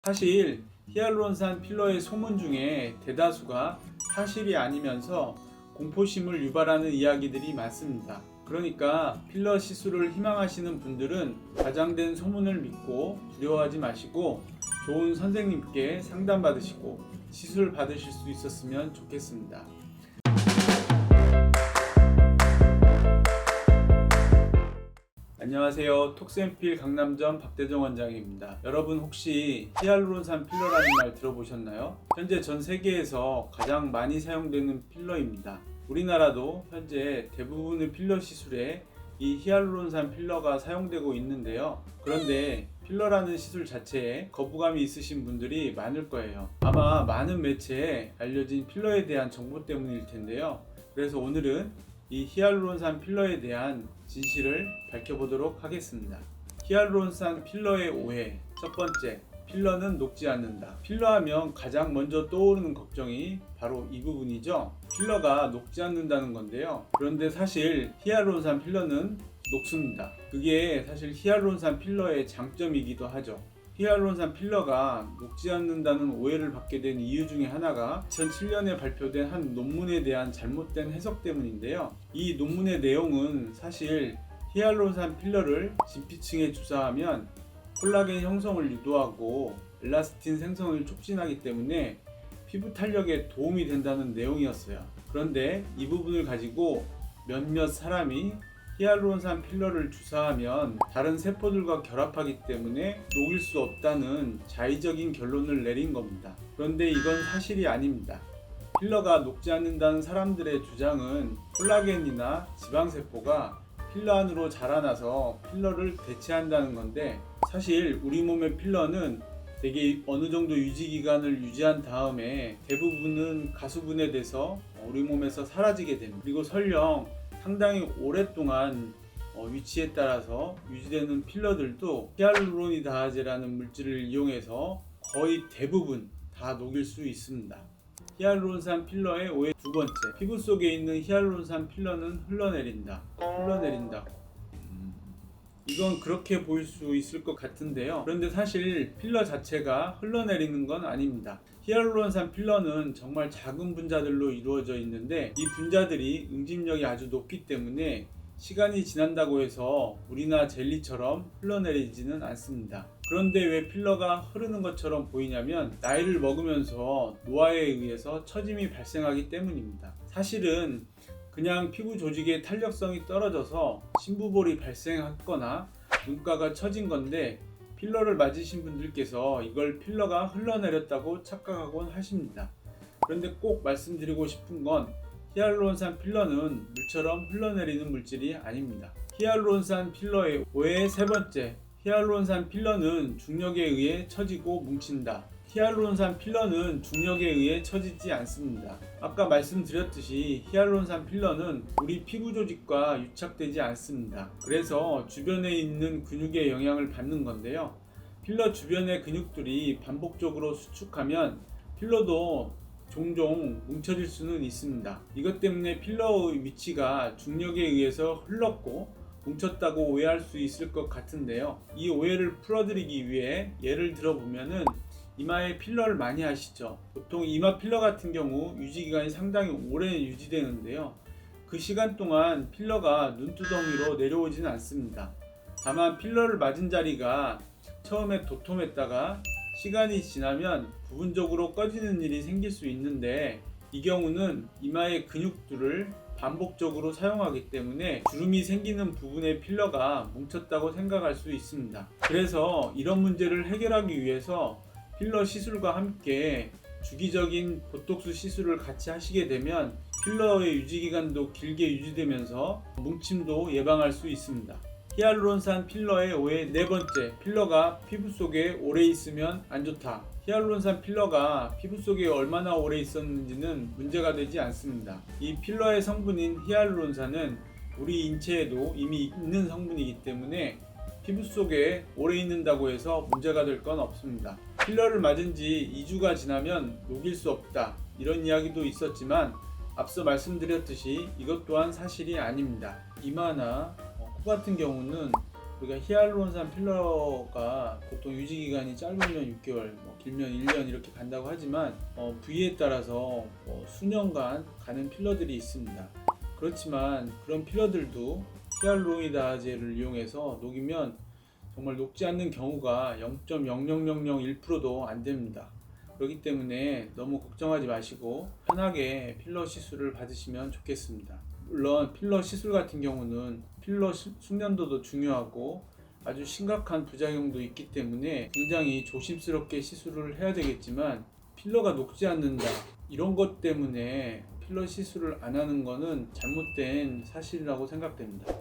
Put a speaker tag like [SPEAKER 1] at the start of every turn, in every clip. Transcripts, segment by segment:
[SPEAKER 1] 사실 히알루론산 필러의 소문 중에 대다수가 사실이 아니면서 공포심을 유발하는 이야기들이 많습니다. 그러니까 필러 시술을 희망하시는 분들은 과장된 소문을 믿고 두려워하지 마시고 좋은 선생님께 상담받으시고 시술 받으실 수 있었으면 좋겠습니다. 안녕하세요. 톡센필 강남점 박대정 원장입니다. 여러분 혹시 히알루론산 필러라는 말 들어보셨나요? 현재 전 세계에서 가장 많이 사용되는 필러입니다. 우리나라도 현재 대부분의 필러 시술에 이 히알루론산 필러가 사용되고 있는데요. 그런데 필러라는 시술 자체에 거부감이 있으신 분들이 많을 거예요. 아마 많은 매체에 알려진 필러에 대한 정보 때문일 텐데요. 그래서 오늘은 이 히알루론산 필러에 대한 진실을 밝혀보도록 하겠습니다. 히알루론산 필러의 오해. 첫 번째, 필러는 녹지 않는다. 필러하면 가장 먼저 떠오르는 걱정이 바로 이 부분이죠. 필러가 녹지 않는다는 건데요. 그런데 사실 히알루론산 필러는 녹습니다. 그게 사실 히알루론산 필러의 장점이기도 하죠. 히알루론산 필러가 녹지 않는다는 오해를 받게 된 이유 중에 하나가 2007년에 발표된 한 논문에 대한 잘못된 해석 때문인데요. 이 논문의 내용은 사실 히알루론산 필러를 진피층에 주사하면 콜라겐 형성을 유도하고 엘라스틴 생성을 촉진하기 때문에 피부 탄력에 도움이 된다는 내용이었어요. 그런데 이 부분을 가지고 몇몇 사람이 히알루론산 필러를 주사하면 다른 세포들과 결합하기 때문에 녹일 수 없다는 자의적인 결론을 내린 겁니다. 그런데 이건 사실이 아닙니다. 필러가 녹지 않는다는 사람들의 주장은 콜라겐이나 지방세포가 필러 안으로 자라나서 필러를 대체한다는 건데, 사실 우리 몸의 필러는 되게 어느 정도 유지기간을 유지한 다음에 대부분은 가수분해돼서 우리 몸에서 사라지게 됩니다. 그리고 설령 상당히 오랫동안 위치에 따라서 유지되는 필러들도 히알루로니다제라는 물질을 이용해서 거의 대부분 다 녹일 수 있습니다. 히알루론산 필러의 오해. 두 번째, 피부 속에 있는 히알루론산 필러는 흘러내린다. 이건 그렇게 보일 수 있을 것 같은데요. 그런데 사실 필러 자체가 흘러내리는 건 아닙니다. 히알루론산 필러는 정말 작은 분자들로 이루어져 있는데 이 분자들이 응집력이 아주 높기 때문에 시간이 지난다고 해서 물이나 젤리처럼 흘러내리지는 않습니다. 그런데 왜 필러가 흐르는 것처럼 보이냐면 나이를 먹으면서 노화에 의해서 처짐이 발생하기 때문입니다. 사실은 그냥 피부 조직의 탄력성이 떨어져서 심부볼이 발생했거나 눈가가 처진 건데, 필러를 맞으신 분들께서 이걸 필러가 흘러내렸다고 착각하곤 하십니다. 그런데 꼭 말씀드리고 싶은 건 히알루론산 필러는 물처럼 흘러내리는 물질이 아닙니다. 히알루론산 필러의 오해. 세 번째, 히알루론산 필러는 중력에 의해 처지고 뭉친다. 히알루론산 필러는 중력에 의해 처지지 않습니다. 아까 말씀드렸듯이 히알루론산 필러는 우리 피부 조직과 유착되지 않습니다. 그래서 주변에 있는 근육의 영향을 받는 건데요. 필러 주변의 근육들이 반복적으로 수축하면 필러도 종종 뭉쳐질 수는 있습니다. 이것 때문에 필러의 위치가 중력에 의해서 흘렀고 뭉쳤다고 오해할 수 있을 것 같은데요. 이 오해를 풀어드리기 위해 예를 들어보면은 이마에 필러를 많이 하시죠. 보통 이마 필러 같은 경우 유지기간이 상당히 오래 유지되는데요. 그 시간 동안 필러가 눈두덩이로 내려오지는 않습니다. 다만 필러를 맞은 자리가 처음에 도톰했다가 시간이 지나면 부분적으로 꺼지는 일이 생길 수 있는데, 이 경우는 이마의 근육들을 반복적으로 사용하기 때문에 주름이 생기는 부분의 필러가 뭉쳤다고 생각할 수 있습니다. 그래서 이런 문제를 해결하기 위해서 필러 시술과 함께 주기적인 보톡스 시술을 같이 하시게 되면 필러의 유지기간도 길게 유지되면서 뭉침도 예방할 수 있습니다. 히알루론산 필러의 오해. 네 번째, 필러가 피부 속에 오래 있으면 안 좋다. 히알루론산 필러가 피부 속에 얼마나 오래 있었는지는 문제가 되지 않습니다. 이 필러의 성분인 히알루론산은 우리 인체에도 이미 있는 성분이기 때문에 피부 속에 오래 있는다고 해서 문제가 될 건 없습니다. 필러를 맞은 지 2주가 지나면 녹일 수 없다, 이런 이야기도 있었지만 앞서 말씀드렸듯이 이것 또한 사실이 아닙니다. 이마나 코 같은 경우는 우리가 히알루론산 필러가 보통 유지기간이 짧으면 6개월, 길면 1년 이렇게 간다고 하지만 부위에 따라서 수년간 가는 필러들이 있습니다. 그렇지만 그런 필러들도 히알루로니다제를 이용해서 녹이면 정말 녹지 않는 경우가 0.00001%도 안 됩니다. 그렇기 때문에 너무 걱정하지 마시고 편하게 필러 시술을 받으시면 좋겠습니다. 물론 필러 시술 같은 경우는 필러 숙련도도 중요하고 아주 심각한 부작용도 있기 때문에 굉장히 조심스럽게 시술을 해야 되겠지만, 필러가 녹지 않는다 이런 것 때문에 필러 시술을 안 하는 것은 잘못된 사실이라고 생각됩니다.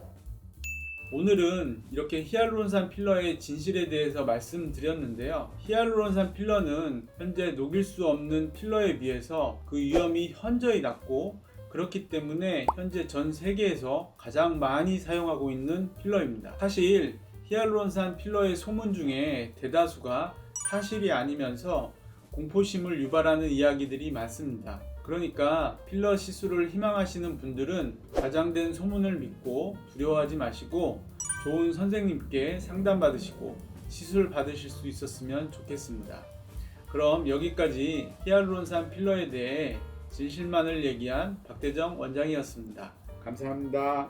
[SPEAKER 1] 오늘은 이렇게 히알루론산 필러의 진실에 대해서 말씀드렸는데요. 히알루론산 필러는 현재 녹일 수 없는 필러에 비해서 그 위험이 현저히 낮고, 그렇기 때문에 현재 전 세계에서 가장 많이 사용하고 있는 필러입니다. 사실 히알루론산 필러의 소문 중에 대다수가 사실이 아니면서 공포심을 유발하는 이야기들이 많습니다. 그러니까 필러 시술을 희망하시는 분들은 과장된 소문을 믿고 두려워하지 마시고 좋은 선생님께 상담받으시고 시술 받으실 수 있었으면 좋겠습니다. 그럼 여기까지 히알루론산 필러에 대해 진실만을 얘기한 박대정 원장이었습니다. 감사합니다.